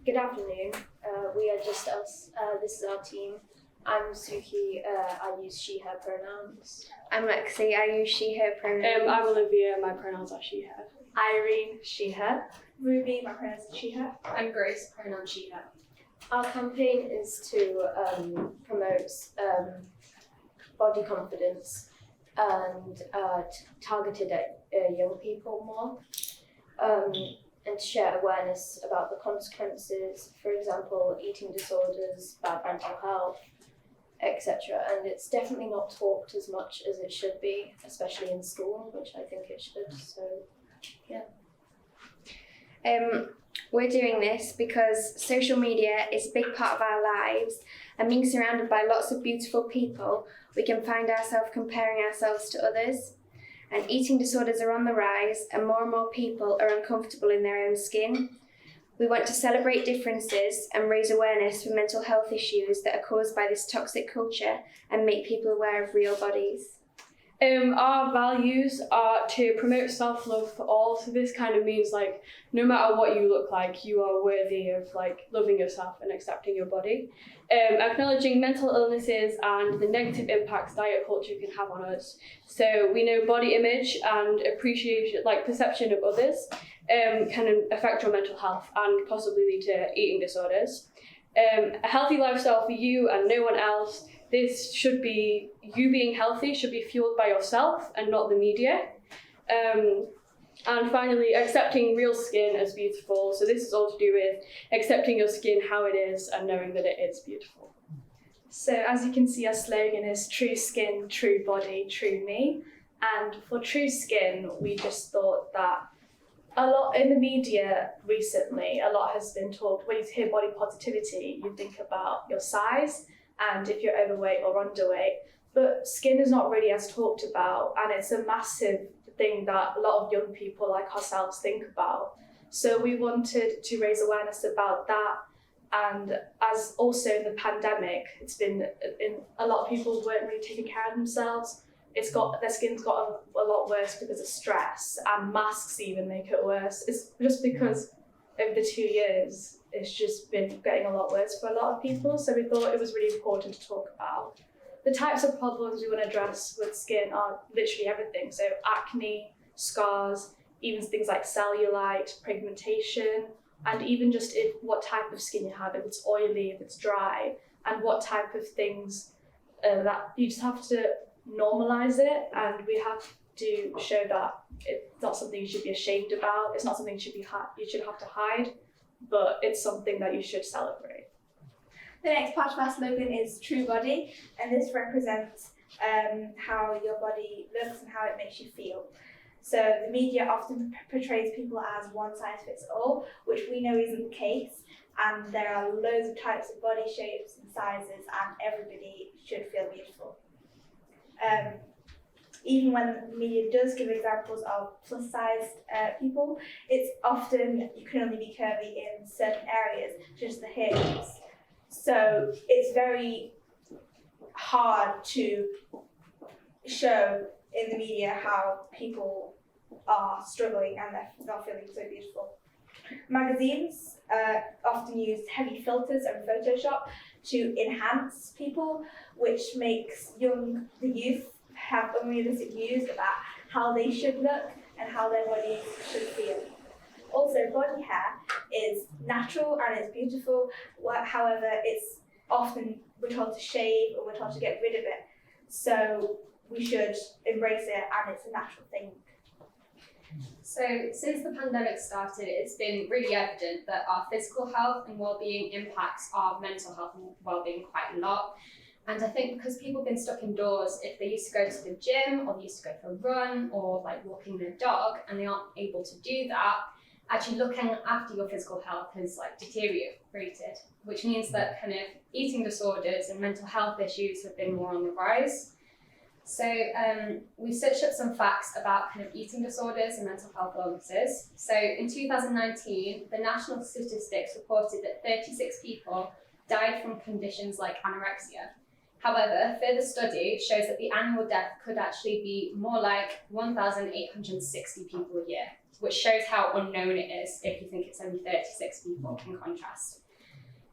Good afternoon. We are just us. This is our team. I'm Suki. I use she, her pronouns. I'm Lexi. I use she, her pronouns. I'm Olivia. My pronouns are she, her. Irene, she, her. Ruby, my pronouns are she, her. I'm Grace, pronoun she, her. Our campaign is to promote body confidence and targeted at young people more. And to share awareness about the consequences, for example, eating disorders, bad mental health, etc. And it's definitely not talked as much as it should be, especially in school, which I think it should. So, yeah. We're doing this because social media is a big part of our lives, and being surrounded by lots of beautiful people, we can find ourselves comparing ourselves to others. And eating disorders are on the rise, and more people are uncomfortable in their own skin. We want to celebrate differences and raise awareness for mental health issues that are caused by this toxic culture and make people aware of real bodies. Our values are to promote self-love for all, so this kind of means no matter what you look like, you are worthy of loving yourself and accepting your body. Acknowledging mental illnesses and the negative impacts diet culture can have on us. So we know body image and appreciation, perception of others, can affect your mental health and possibly lead to eating disorders. A healthy lifestyle for you and no one else. This should be, you being healthy should be fueled by yourself and not the media. And finally, accepting real skin as beautiful. So this is all to do with accepting your skin how it is and knowing that it is beautiful. So as you can see, our slogan is true skin, true body, true me. And for true skin, we just thought that a lot in the media recently, a lot has been talked. When you hear body positivity, you think about your size and if you're overweight or underweight. But skin is not really as talked about, and it's a massive thing that a lot of young people like ourselves think about. So we wanted to raise awareness about that. And as also in the pandemic, it's been a lot of people weren't really taking care of themselves. Their skin's got a lot worse because of stress, and masks even make it worse. It's just because over the 2 years, it's just been getting a lot worse for a lot of people. So we thought it was really important to talk about. The types of problems we want to address with skin are literally everything. So acne, scars, even things like cellulite, pigmentation, and even just what type of skin you have, if it's oily, if it's dry, and what type of things that you just have to normalize it, and we have to show that it's not something you should be ashamed about. It's not something you should have to hide, but it's something that you should celebrate. The next part of our slogan is True Body, and this represents how your body looks and how it makes you feel. So the media often portrays people as one size fits all, which we know isn't the case, and there are loads of types of body shapes and sizes, and everybody should feel beautiful. Even when the media does give examples of plus-sized people, it's often you can only be curvy in certain areas, such as the hips. So it's very hard to show in the media how people are struggling and they're not feeling so beautiful. Magazines often use heavy filters and Photoshop to enhance people, which makes the youth have unrealistic views about how they should look and how their bodies should feel. Also, body hair is natural and it's beautiful. However, it's often we're told to shave or we're told to get rid of it. So we should embrace it, and it's a natural thing. So since the pandemic started, it's been really evident that our physical health and well-being impacts our mental health and well-being quite a lot. And I think because people have been stuck indoors, if they used to go to the gym or they used to go for a run or walking their dog and they aren't able to do that, actually looking after your physical health has deteriorated, which means that kind of eating disorders and mental health issues have been more on the rise. So we searched up some facts about kind of eating disorders and mental health illnesses. So in 2019, the national statistics reported that 36 people died from conditions like anorexia. However, further study shows that the annual death could actually be more like 1,860 people a year, which shows how unknown it is if you think it's only 36 people in contrast.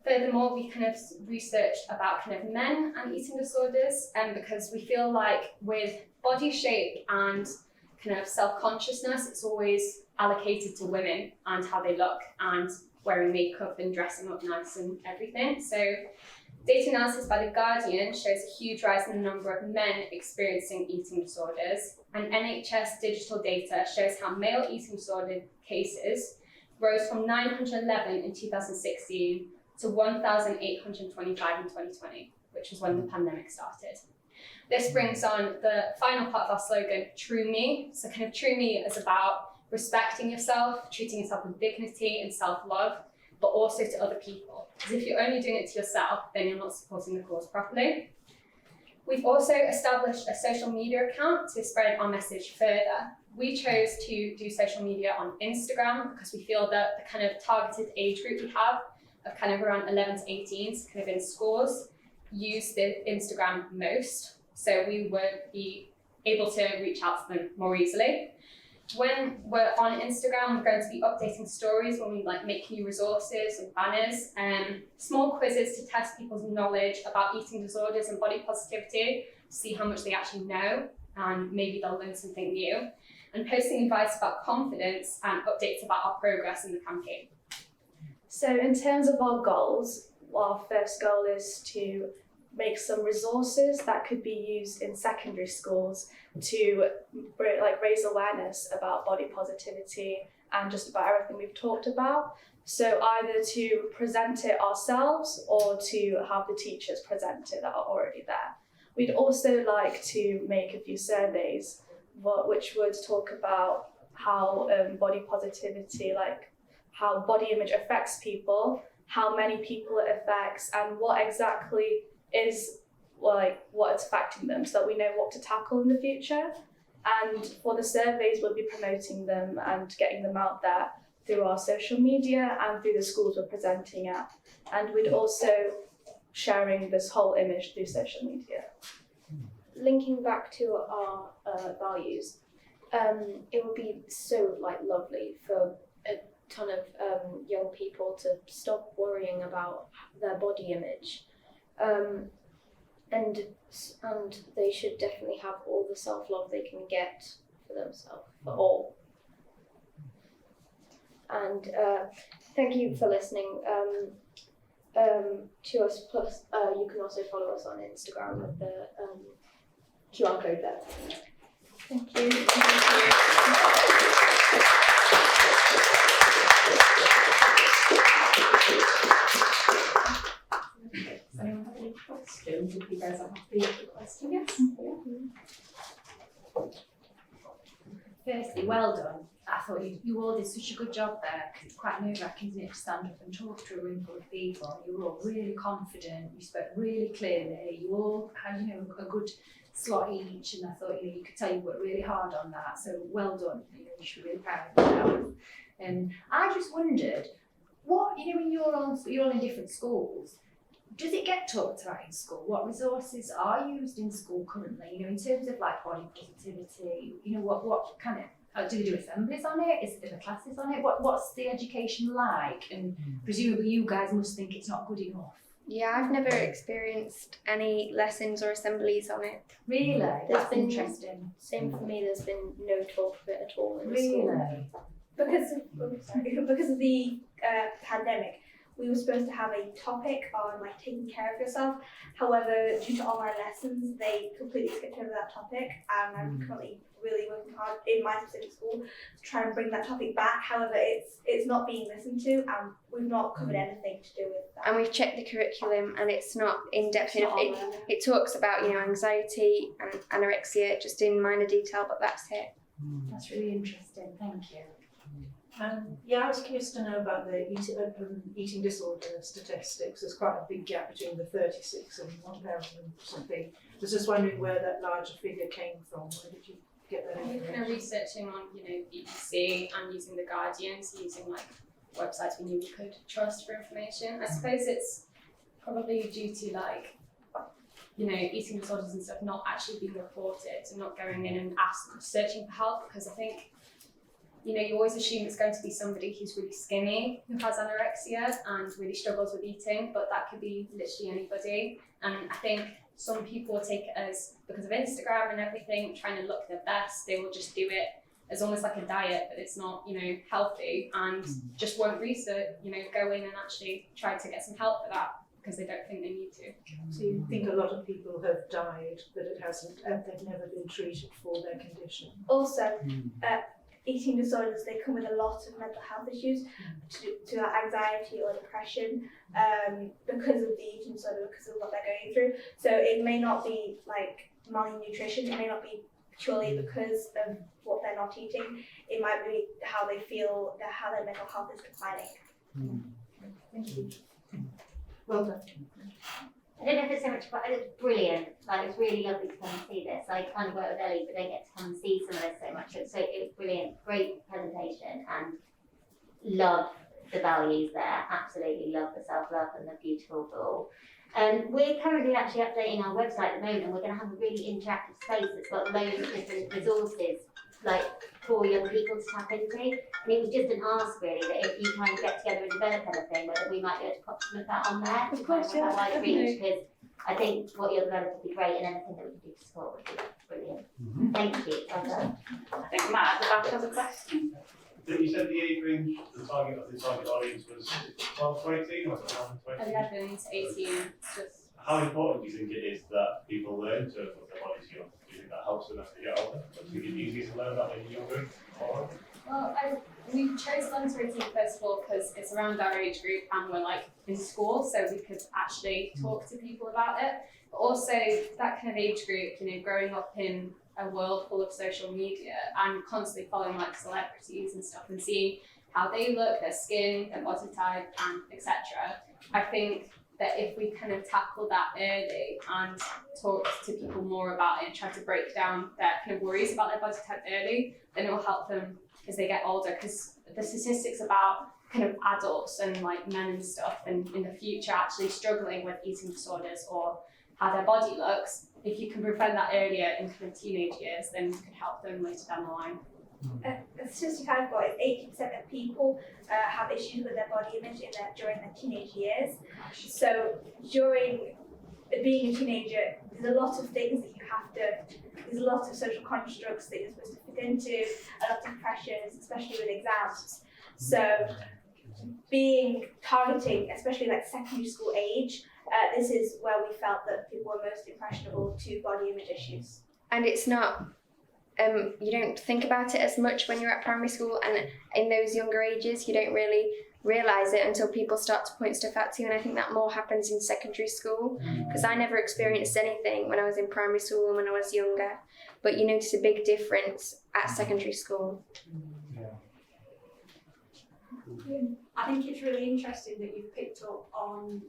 Furthermore, we kind of researched about kind of men and eating disorders, because we feel like with body shape and kind of self-consciousness, it's always allocated to women and how they look and wearing makeup and dressing up nice and everything. So data analysis by The Guardian shows a huge rise in the number of men experiencing eating disorders, and NHS digital data shows how male eating disorder cases rose from 911 in 2016 to 1,825 in 2020, which was when the pandemic started. This brings on the final part of our slogan, True Me. So kind of True Me is about respecting yourself, treating yourself with dignity and self-love, but also to other people. Because if you're only doing it to yourself, then you're not supporting the cause properly. We've also established a social media account to spread our message further. We chose to do social media on Instagram because we feel that the kind of targeted age group we have of kind of around 11 to 18, so kind of in schools, use the Instagram most. So we would be able to reach out to them more easily. When we're on Instagram, we're going to be updating stories when we make new resources and banners, small quizzes to test people's knowledge about eating disorders and body positivity, to see how much they actually know, and maybe they'll learn something new, and posting advice about confidence and updates about our progress in the campaign. So in terms of our goals, our first goal is to make some resources that could be used in secondary schools to raise awareness about body positivity and just about everything we've talked about. So either to present it ourselves or to have the teachers present it that are already there. We'd also like to make a few surveys which would talk about how body positivity, how body image affects people, how many people it affects, and what exactly is what it's affecting them, so that we know what to tackle in the future. And for the surveys, we'll be promoting them and getting them out there through our social media and through the schools we're presenting at. And we'd also sharing this whole image through social media. Linking back to our values, it would be so lovely for a ton of young people to stop worrying about their body image, and they should definitely have all the self-love they can get for themselves, for all. And thank you for listening to us. Plus, you can also follow us on Instagram with the QR code there. Thank you. Does anyone have any questions? If you guys are happy with the question, yes. Firstly, well done. I thought you all did such a good job there, because it's quite nerve-wracking, isn't it, to stand up and talk to a room full of people. You were all really confident, you spoke really clearly, you all had a good slot each, and I thought you could tell you worked really hard on that, so well done. You should be really proud of yourself. And I just wondered, when you're all in different schools, does it get talked about in school? What resources are used in school currently? In terms of body positivity, what kind of, do they do assemblies on it? Is there classes on it? What's the education like? And presumably you guys must think it's not good enough. Yeah, I've never experienced any lessons or assemblies on it. Really? That's been interesting. Same for me. There's been no talk of it at all in Really? school. Because of the pandemic, we were supposed to have a topic on taking care of yourself. However, due to online lessons, they completely skipped over that topic, and I'm currently really working hard in my specific school to try and bring that topic back. However, it's not being listened to, and we've not covered anything to do with that. And we've checked the curriculum, and it's not in depth enough. It talks about anxiety and anorexia just in minor detail, but that's it. That's really interesting. Thank you. I was curious to know about the eating disorder statistics. There's quite a big gap between the 36 and 1,000 something. I was just wondering where that larger figure came from. Where did you get that We're kind of researching on, BBC and using The Guardian, so using websites we knew we could trust for information. I suppose it's probably due to eating disorders and stuff not actually being reported and not going in and searching for help, because I think, you always assume it's going to be somebody who's really skinny who has anorexia and really struggles with eating, but that could be literally anybody. And I think some people take it as, because of Instagram and everything, trying to look their best, they will just do it as almost like a diet, but it's not, healthy, and just won't research, go in and actually try to get some help for that because they don't think they need to. So you think a lot of people have died, but they've never been treated for their condition. Also, eating disorders, they come with a lot of mental health issues, to anxiety or depression, because of the eating disorder, because of what they're going through. So it may not be like malnutrition, it may not be purely because of what they're not eating, it might be how they feel, how their mental health is declining. Thank you. Well done. I don't know if there's so much, but it's brilliant. Like, it's really lovely to come and see this. I kind of work with Ellie, but don't get to come and see some of this so much. So it was brilliant, great presentation, and love the values there. Absolutely love the self-love and the beautiful goal. We're currently actually updating our website at the moment, and we're going to have a really interactive space that's got loads of different resources, like for young people to tap into. And it was just an ask really that if you kind of get together and develop anything, whether we might be able to pop some of that on there to kind of have a wider reach, because I think what you're developing would be great, and anything that we can do to support would be brilliant. Thank you. Well done. I think Matt at the back has a question. You said the age range, the target audience was 12 to 18 or 12 to 20? 11 to 18, just. How important do you think it is that people learn to look their bodies young? Do you think that helps them as they get older? Do you think it's easier to learn that when you're younger? Well, we chose 11 to 18 first of all because it's around our age group and we're like in school, so we could actually talk to people about it. But also that kind of age group, growing up in a world full of social media and constantly following like celebrities and stuff and seeing how they look, their skin, their body type, and etc. I think that if we kind of tackle that early and talk to people more about it and try to break down their kind of worries about their body type early, then it will help them as they get older, because the statistics about kind of adults and like men and stuff and in the future actually struggling with eating disorders or how their body looks, if you can prevent that earlier in kind of teenage years, then you can help them later down the line. A statistic I've got is 80% of people have issues with their body image during their teenage years. So during being a teenager, there's a lot of things that you have to, there's a lot of social constructs that you're supposed to fit into, a lot of pressures, especially with exams. So targeting, especially like secondary school age, this is where we felt that people were most impressionable to body image issues. And it's not, you don't think about it as much when you're at primary school, and in those younger ages you don't really realise it until people start to point stuff out to you, and I think that more happens in secondary school, because I never experienced anything when I was in primary school and when I was younger, but you notice a big difference at secondary school. I think it's really interesting that you've picked up on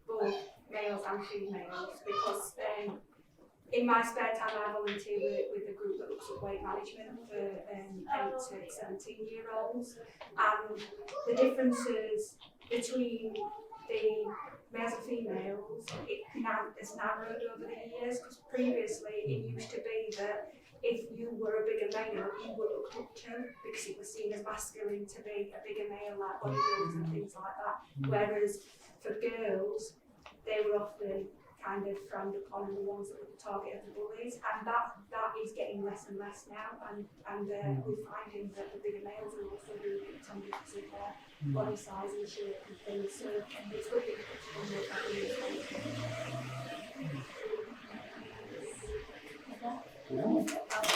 both males and females, because in my spare time I volunteer with a group that looks at weight management for 8 to 17-year-olds, and the differences between the males and females, it's narrowed over the years, because previously it used to be that if you were a bigger male, you were looked up to because it was seen as masculine to be a bigger male, like bodybuilders and things like that. Whereas for girls, they were often kind of frowned upon, and the ones that were the target of the bullies, and that is getting less and less now, and we're finding that the bigger males are also being picked on because of their body size and shape and things, so it's good that you put on that.